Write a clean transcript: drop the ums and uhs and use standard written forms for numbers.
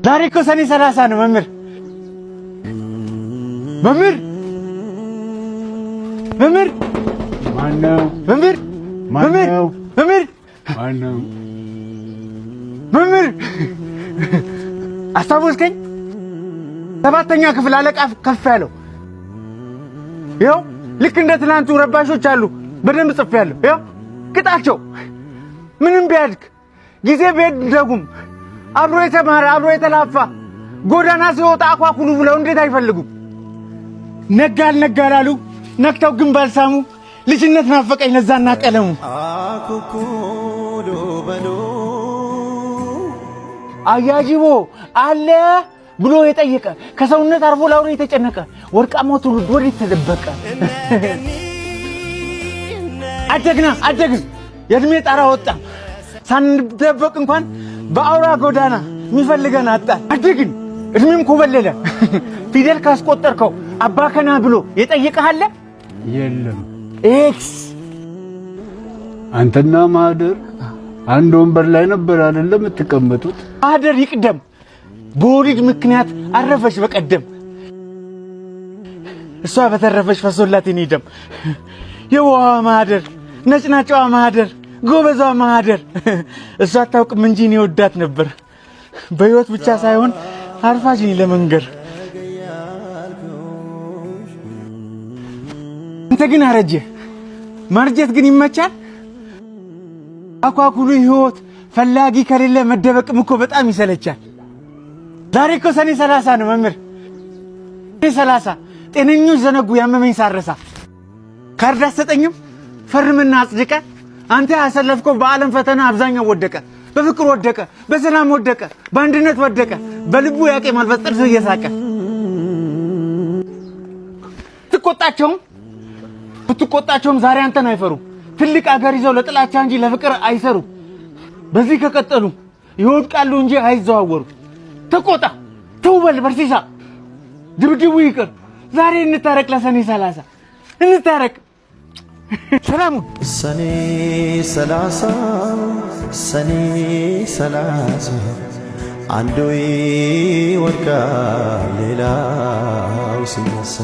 ዛሬ እኮ ሰኔ 30 ነው መምህር መምህር መምህር ማነው መምህር ማነው መምህር ማነው መምህር አስታወስከኝ? ሰባተኛ ክፍል አለቃ ከፍ ያለው ይኸው ልክ እንደ ትናንቱ ረባሾች አሉ። በደንብ ጽፌያለሁ። ይኸው ቅጣቸው። ምንም ቢያድግ ጊዜ ቢሄድ ደጉም አብሮ የተማረ አብሮ የተላፋ ጎዳና ሲወጣ አኳኩሉ ብለው እንዴት አይፈልጉም? ነጋል ነጋላሉ ነክተው ግን ባልሳሙ ልጅነት ናፈቀኝ ለዛና ቀለሙ አኩኩሉ በሉ አያጅቦ አለ ብሎ የጠየቀ ከሰውነት አርፎ ላውሬ የተጨነቀ ወርቃማው ትውልድ ወዴት ተደበቀ? አደግን የእድሜ ጣራ ወጣ ሳንደበቅ እንኳን በአውራ ጎዳና የሚፈልገን አጣ። አደግን እድሜም ኮበለለ ፊደል ካስቆጠርከው አባከና ብሎ የጠየቀህ አለ የለም። ኤክስ አንተና ማህደር አንድ ወንበር ላይ ነበር አይደለም የምትቀመጡት? ማህደር ይቅደም በወሊድ ምክንያት አረፈሽ በቀደም እሷ በተረፈሽ ፈሶላት የኔ ደም የዋህ ማህደር ነጭናጫዋ ማህደር ጎበዟ ማህደር እሷ አታውቅም እንጂ እኔ ወዳት ነበር በህይወት ብቻ ሳይሆን አርፋጅኝ ለመንገር። አንተ ግን አረጀ ማርጀት ግን ይመቻል። አኳኩሉ ህይወት ፈላጊ ከሌለ መደበቅም እኮ በጣም ይሰለቻል። ዛሬ እኮ ሰኔ 30 ነው መምህር ሰኔ 30 ጤነኞች ዘነጉ ያመመኝ ሳረሳ ካርድ አትሰጠኝም ፈርምና አጽድቀ አንተ ያሰለፍከው በዓለም ፈተና አብዛኛው ወደቀ። በፍቅር ወደቀ፣ በሰላም ወደቀ፣ በአንድነት ወደቀ፣ በልቡ ያቄማል በጥርሱ እየሳቀ ትቆጣቸውም ዛሬ አንተን አይፈሩ። ትልቅ አገር ይዘው ለጥላቻ እንጂ ለፍቅር አይሰሩ። በዚህ ከቀጠሉ ይወድቃሉ እንጂ አይዘዋወሩ። ተቆጣ ተውበል በርሲሳ ድብድቡ ይቅር ዛሬ እንታረቅ ለሰኔ 30 እንታረቅ። ሰላሙ ሰኔ 30 አንዱ ይወድቃል ሌላው ሲነሳ